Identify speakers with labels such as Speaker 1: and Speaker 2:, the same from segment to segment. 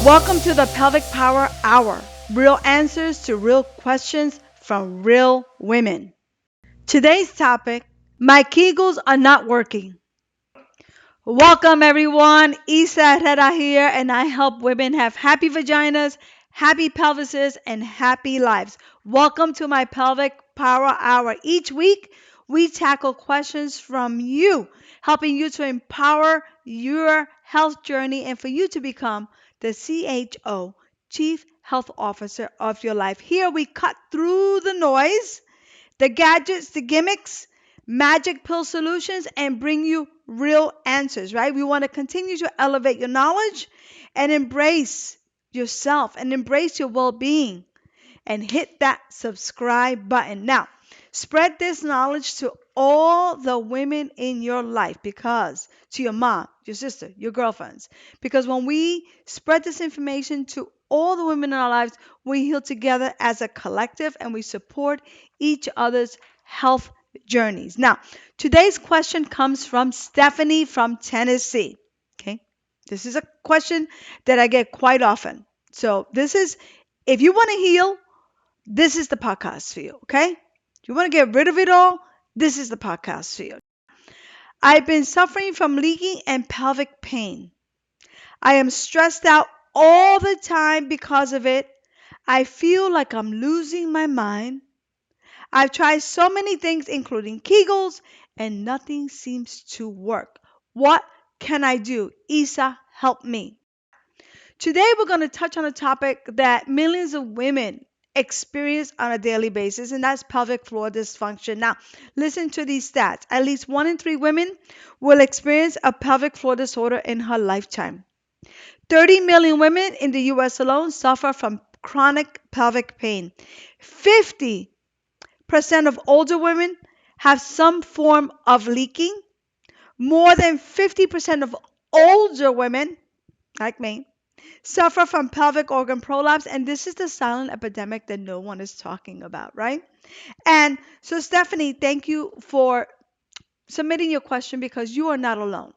Speaker 1: Welcome to the Pelvic Power Hour. Real answers to real questions from real women. Today's topic, my Kegels are not working. Welcome everyone. Isa Herrera here, and I help women have happy vaginas, happy pelvises, and happy lives. Welcome to my Pelvic Power Hour. Each week, we tackle questions from you, helping you to empower your health journey and for you to become the CHO, Chief Health Officer of your life. Here we cut through the noise, the gadgets, the gimmicks, magic pill solutions, and bring you real answers, right? We want to continue to elevate your knowledge and embrace yourself and embrace your well being and hit that subscribe button. Now, spread this knowledge to all the women in your life, because to your mom, your sister, your girlfriends. Because when we spread this information to all the women in our lives, we heal together as a collective and we support each other's health journeys. Now, today's question comes from Stephanie from Tennessee. Okay. This is a question that I get quite often. So, this is if you want to heal, this is the podcast for you, okay? If you want to get rid of it all, this is the podcast for you. I've been suffering from leaking and pelvic pain. I am stressed out all the time because of it. I feel like I'm losing my mind. I've tried so many things, including Kegels, and nothing seems to work. What can I do? Isa, help me. Today, we're going to touch on a topic that millions of women experience on a daily basis, and that's pelvic floor dysfunction. Now, listen to these stats. At least 1 in 3 women will experience a pelvic floor disorder in her lifetime. 30 million women in the U.S. alone suffer from chronic pelvic pain. 50% of older women have some form of leaking. More than 50% of older women, like me, suffer from pelvic organ prolapse, and this is the silent epidemic that no one is talking about, right? And so, Stephanie, thank you for submitting your question, because you are not alone.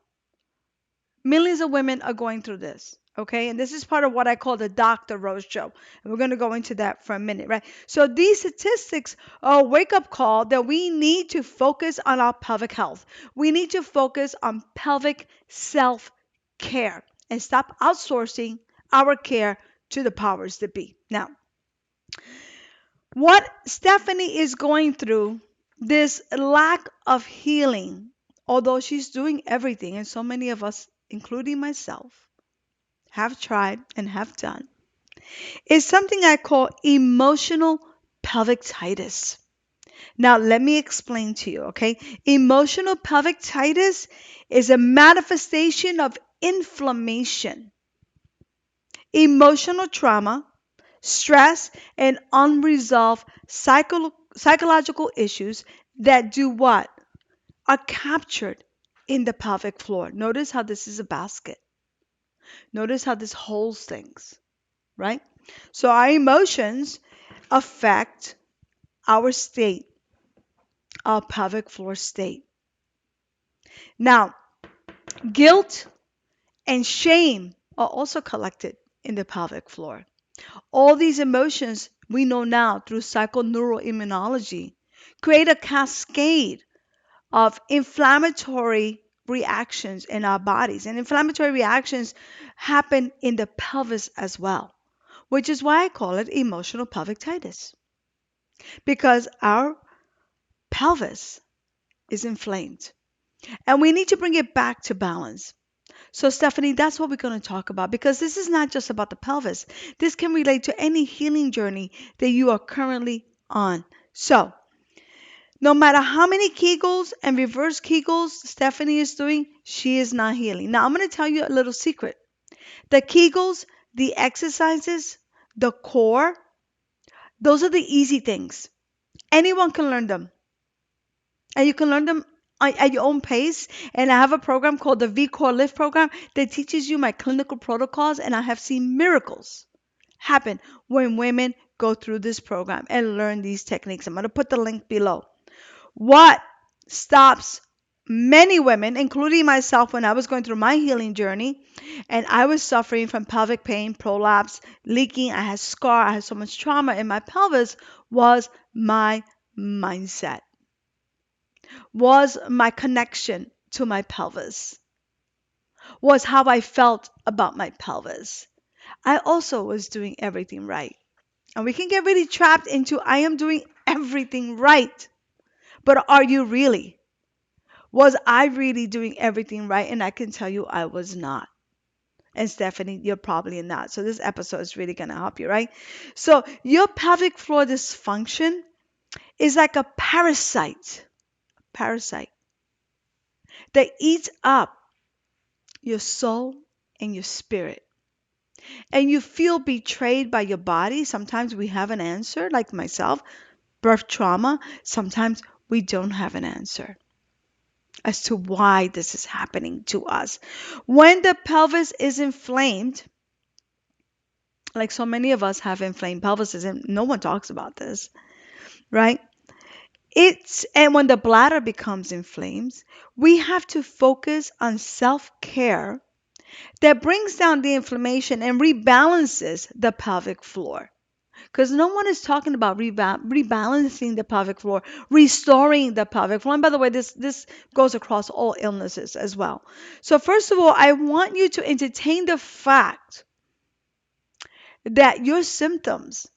Speaker 1: Millions of women are going through this. Okay, and this is part of what I call the Dr. Rose show. And we're going to go into that for a minute, right? So these statistics are a wake-up call that we need to focus on our pelvic health. We need to focus on pelvic self-care and stop outsourcing our care to the powers that be. Now, what Stephanie is going through, this lack of healing, although she's doing everything, and so many of us, including myself, have tried and have done, is something I call emotional pelvicitis. Now, let me explain to you, okay? Emotional pelvicitis is a manifestation of inflammation, emotional trauma, stress, and unresolved psychological issues that do what? Are captured in the pelvic floor. Notice how this is a basket. Notice how this holds things, right? So our emotions affect our state, our pelvic floor state. Now, guilt and shame are also collected in the pelvic floor. All these emotions we know now through psychoneuroimmunology create a cascade of inflammatory reactions in our bodies. And inflammatory reactions happen in the pelvis as well, which is why I call it emotional pelvicitis, because our pelvis is inflamed and we need to bring it back to balance. So, Stephanie, that's what we're going to talk about, because this is not just about the pelvis. This can relate to any healing journey that you are currently on. So, no matter how many Kegels and reverse Kegels Stephanie is doing, she is not healing. Now, I'm going to tell you a little secret. The Kegels, the exercises, the core, those are the easy things. Anyone can learn them. And you can learn them at your own pace. And I have a program called the V-Core Lift program that teaches you my clinical protocols. And I have seen miracles happen when women go through this program and learn these techniques. I'm going to put the link below. What stops many women, including myself when I was going through my healing journey, and I was suffering from pelvic pain, prolapse, leaking. I had scar. I had so much trauma in my pelvis. Was my mindset, was my connection to my pelvis, was how I felt about my pelvis. I also was doing everything right. And we can get really trapped into I am doing everything right. But are you really? Was I really doing everything right? And I can tell you I was not. And Stephanie, you're probably not. So this episode is really going to help you, right? So your pelvic floor dysfunction is like a parasite that eats up your soul and your spirit. And you feel betrayed by your body. Sometimes we have an answer, like myself, birth trauma. Sometimes we don't have an answer as to why this is happening to us. When the pelvis is inflamed, like so many of us have inflamed pelvises, and no one talks about this, right? And when the bladder becomes inflamed, we have to focus on self-care that brings down the inflammation and rebalances the pelvic floor. Because no one is talking about rebalancing the pelvic floor, restoring the pelvic floor. And by the way, this goes across all illnesses as well. So first of all, I want you to entertain the fact that your symptoms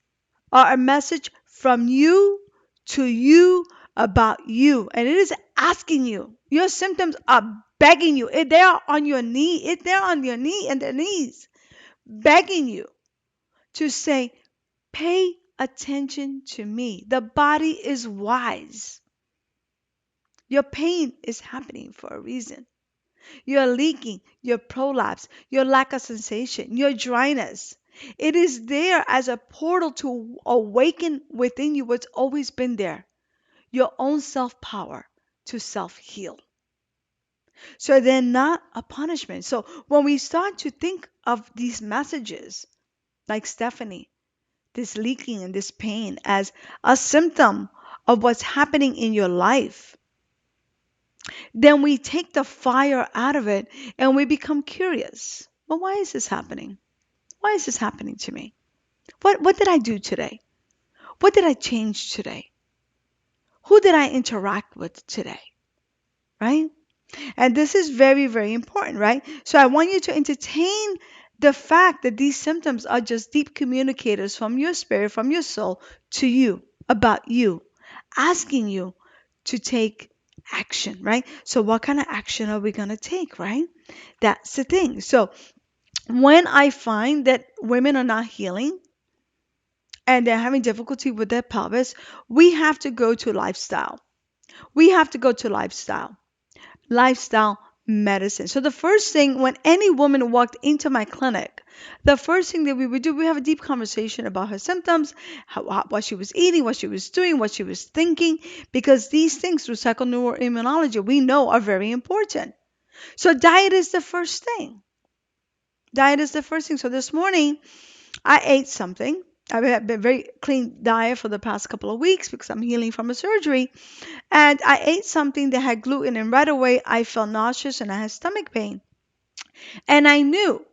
Speaker 1: are a message from you to you about you. And it is asking you. Your symptoms are begging you. They are on your knee. They're on your knee and their knees, begging you to say, pay attention to me. The body is wise. Your pain is happening for a reason. Your leaking, your prolapse, your lack of sensation, your dryness. It is there as a portal to awaken within you what's always been there, your own self power to self heal. So they're not a punishment. So when we start to think of these messages, like Stephanie, this leaking and this pain as a symptom of what's happening in your life, then we take the fire out of it and we become curious. Well, why is this happening? Why is this happening to me? What did I do today? What did I change today? Who did I interact with today? Right? And this is very, very important, right? So I want you to entertain the fact that these symptoms are just deep communicators from your spirit, from your soul to you, about you, asking you to take action, right? So what kind of action are we going to take, right? That's the thing. So when I find that women are not healing and they're having difficulty with their pelvis, we have to go to lifestyle. We have to go to lifestyle medicine. So the first thing, when any woman walked into my clinic, the first thing that we would do, we have a deep conversation about her symptoms, what she was eating, what she was doing, what she was thinking, because these things through psychoneuroimmunology we know are very important. So diet is the first thing. Diet is the first thing. So this morning I ate something. I've been very clean diet for the past couple of weeks because I'm healing from a surgery. And I ate something that had gluten, and right away I felt nauseous and I had stomach pain. And I knew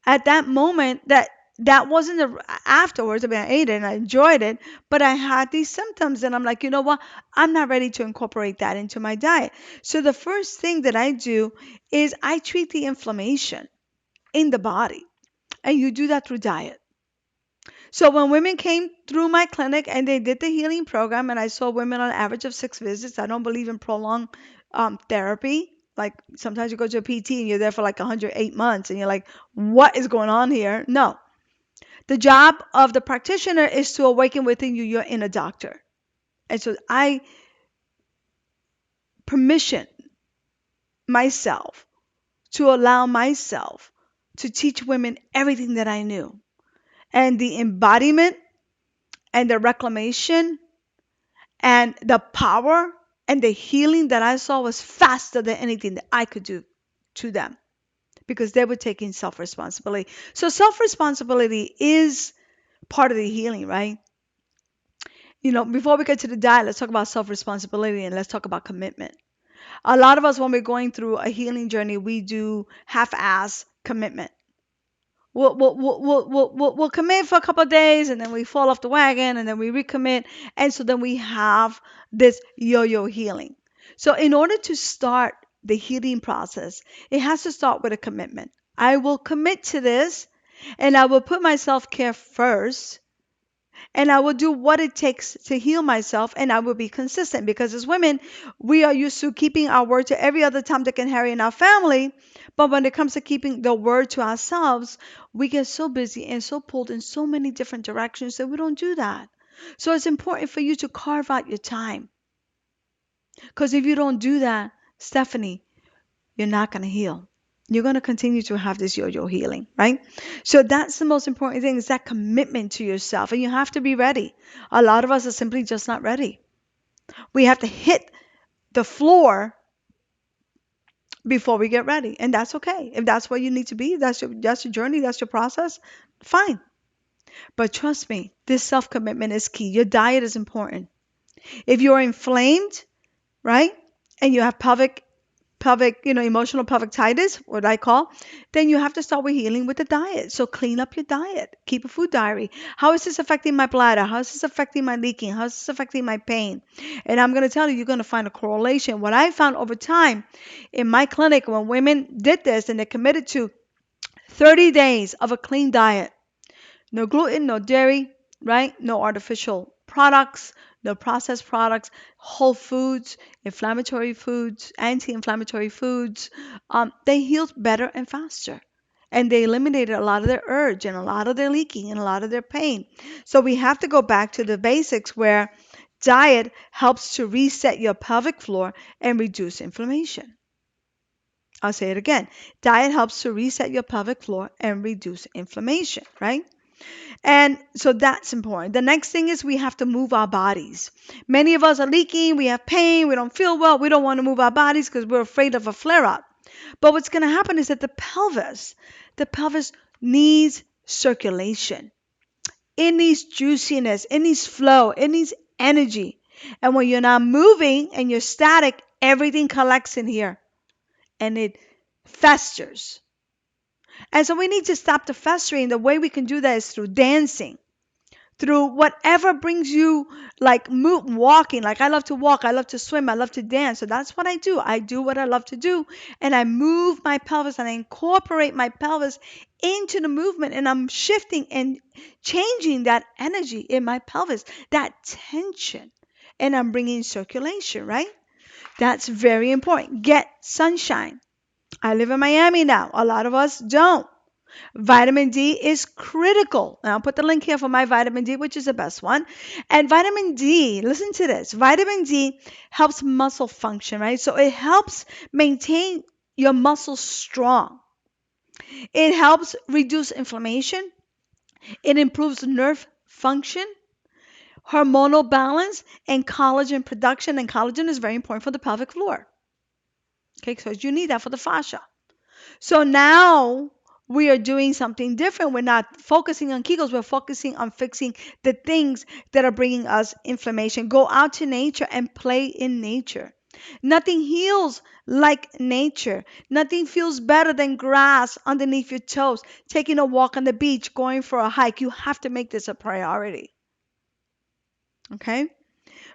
Speaker 1: at that moment that that wasn't the afterwards. I mean, I ate it and I enjoyed it, but I had these symptoms, and I'm like, you know what? I'm not ready to incorporate that into my diet. So the first thing that I do is I treat the inflammation in the body, and you do that through diet. So when women came through my clinic and they did the healing program, and I saw women on an average of 6 visits. I don't believe in prolonged therapy. Like sometimes you go to a PT and you're there for like 108 months and you're like, what is going on here? No. The job of the practitioner is to awaken within you your inner doctor. And so I permission myself to allow myself to teach women everything that I knew. And the embodiment and the reclamation and the power and the healing that I saw was faster than anything that I could do to them, because they were taking self-responsibility. So self-responsibility is part of the healing, right? Before we get to the diet, let's talk about self-responsibility and let's talk about commitment. A lot of us, when we're going through a healing journey, we do half-ass commitment. We'll commit for a couple of days and then we fall off the wagon and then we recommit. And so then we have this yo-yo healing. So in order to start the healing process, it has to start with a commitment. I will commit to this and I will put my self-care first and I will do what it takes to heal myself and I will be consistent because as women, we are used to keeping our word to every other Tom, Dick, and Harry in our family. But when it comes to keeping the word to ourselves, we get so busy and so pulled in so many different directions that we don't do that. So it's important for you to carve out your time because if you don't do that, Stephanie, you're not going to heal. You're going to continue to have this yo-yo healing, right? So that's the most important thing is that commitment to yourself. And you have to be ready. A lot of us are simply just not ready. We have to hit the floor before we get ready. And that's okay. If that's where you need to be, that's your journey, that's your process, fine. But trust me, this self-commitment is key. Your diet is important. If you're inflamed, right? And you have emotional pelvicitis, what I call, then you have to start with healing with the diet. So clean up your diet. Keep a food diary. How is this affecting my bladder? How is this affecting my leaking? How is this affecting my pain? And I'm going to tell you, you're going to find a correlation. What I found over time in my clinic when women did this and they committed to 30 days of a clean diet, no gluten, no dairy, right? No artificial products, no processed products, whole foods, inflammatory foods, anti-inflammatory foods. They healed better and faster. And they eliminated a lot of their urge and a lot of their leaking and a lot of their pain. So we have to go back to the basics where diet helps to reset your pelvic floor and reduce inflammation. I'll say it again. Diet helps to reset your pelvic floor and reduce inflammation, right? And so that's important. The next thing is we have to move our bodies. Many of us are leaking, we have pain, we don't feel well, we don't want to move our bodies because we're afraid of a flare up. But what's going to happen is that the pelvis needs circulation. It needs juiciness, it needs flow, it needs energy. And when you're not moving and you're static, everything collects in here and it festers. And so we need to stop the festering. The way we can do that is through dancing, through whatever brings you like walking. Like I love to walk, I love to swim, I love to dance. So that's what I do. I do what I love to do and I move my pelvis and I incorporate my pelvis into the movement and I'm shifting and changing that energy in my pelvis, that tension, and I'm bringing circulation, right? That's very important. Get sunshine. I live in Miami now. A lot of us don't. Vitamin D is critical. And I'll put the link here for my vitamin D, which is the best one. And vitamin D, listen to this. Vitamin D helps muscle function, right? So it helps maintain your muscles strong. It helps reduce inflammation. It improves nerve function, hormonal balance, and collagen production. And collagen is very important for the pelvic floor. Okay, so you need that for the fascia. So now we are doing something different. We're not focusing on Kegels. We're focusing on fixing the things that are bringing us inflammation. Go out to nature and play in nature. Nothing heals like nature. Nothing feels better than grass underneath your toes. Taking a walk on the beach, going for a hike. You have to make this a priority. Okay?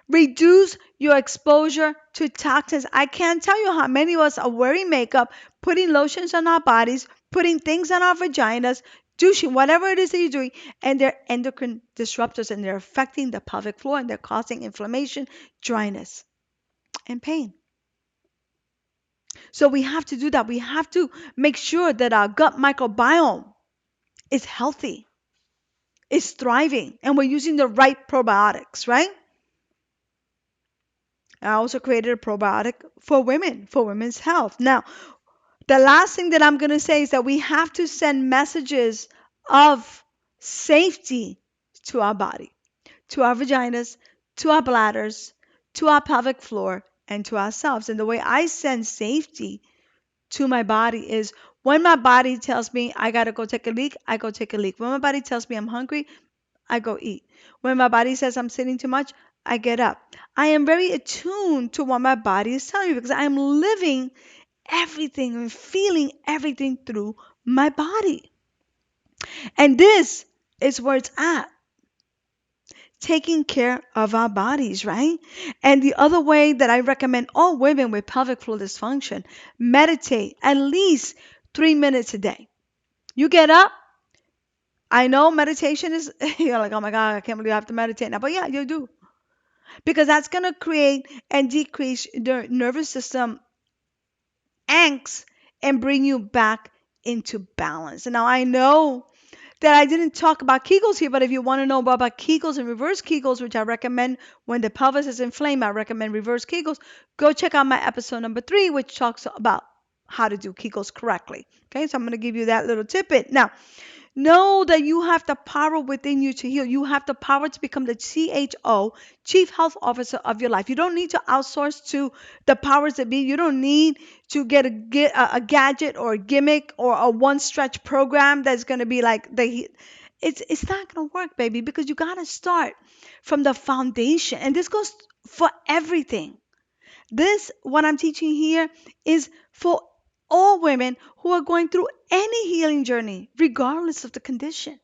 Speaker 1: Reduce your exposure to toxins. I can't tell you how many of us are wearing makeup, putting lotions on our bodies, putting things on our vaginas, douching, whatever it is that you're doing, and they're endocrine disruptors and they're affecting the pelvic floor and they're causing inflammation, dryness, and pain. So we have to do that. We have to make sure that our gut microbiome is healthy, is thriving, and we're using the right probiotics, right? I also created a probiotic for women, for women's health. Now, the last thing that I'm going to say is that we have to send messages of safety to our body, to our vaginas, to our bladders, to our pelvic floor, and to ourselves. And the way I send safety to my body is when my body tells me I got to go take a leak, I go take a leak. When my body tells me I'm hungry, I go eat. When my body says I'm sitting too much, I get up. I am very attuned to what my body is telling me because I'm living everything and feeling everything through my body. And this is where it's at, taking care of our bodies, right? And the other way that I recommend all women with pelvic floor dysfunction, meditate at least 3 minutes a day. You get up. I know meditation is, you're like, oh my God, I can't believe I have to meditate now. But yeah, you do. Because that's going to create and decrease the nervous system angst and bring you back into balance. And now I know that I didn't talk about Kegels here, but if you want to know about Kegels and reverse Kegels, which I recommend when the pelvis is inflamed, I recommend reverse Kegels. Go check out my episode number 3, which talks about how to do Kegels correctly. Okay, so I'm going to give you that little tidbit. Now, know that you have the power within you to heal. You have the power to become the CHO, Chief Health Officer of your life. You don't need to outsource to the powers that be. You don't need to get a gadget or a gimmick or a one stretch program that's going to be like it's not going to work, baby, because you got to start from the foundation. And this goes for everything. This, what I'm teaching here, is for all women who are going through any healing journey, regardless of the condition.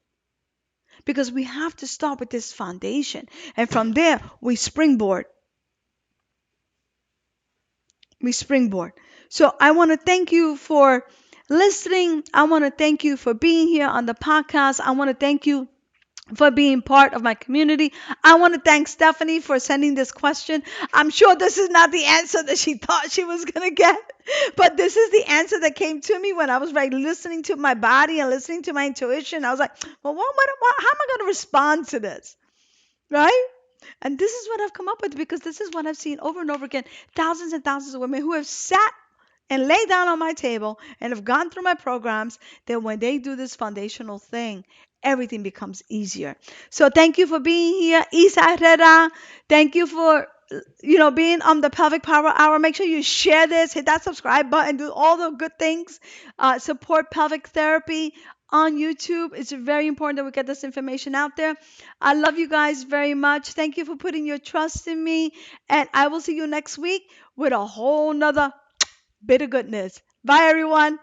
Speaker 1: Because we have to start with this foundation. And from there, we springboard. We springboard. So I want to thank you for listening. I want to thank you for being here on the podcast. I want to thank you for being part of my community. I want to thank Stephanie for sending this question. I'm sure this is not the answer that she thought she was going to get, but this is the answer that came to me when I was like listening to my body and listening to my intuition. I was like, well, how am I going to respond to this? Right? And this is what I've come up with because this is what I've seen over and over again. Thousands and thousands of women who have sat and lay down on my table and have gone through my programs, that when they do this foundational thing, everything becomes easier. So thank you for being here, Isa Herrera. Thank you for being on the Pelvic Power Hour. Make sure you share this, hit that subscribe button, do all the good things. Support pelvic therapy on YouTube. It's very important that we get this information out there. I love you guys very much. Thank you for putting your trust in me. And I will see you next week with a whole nother bit of goodness. Bye, everyone.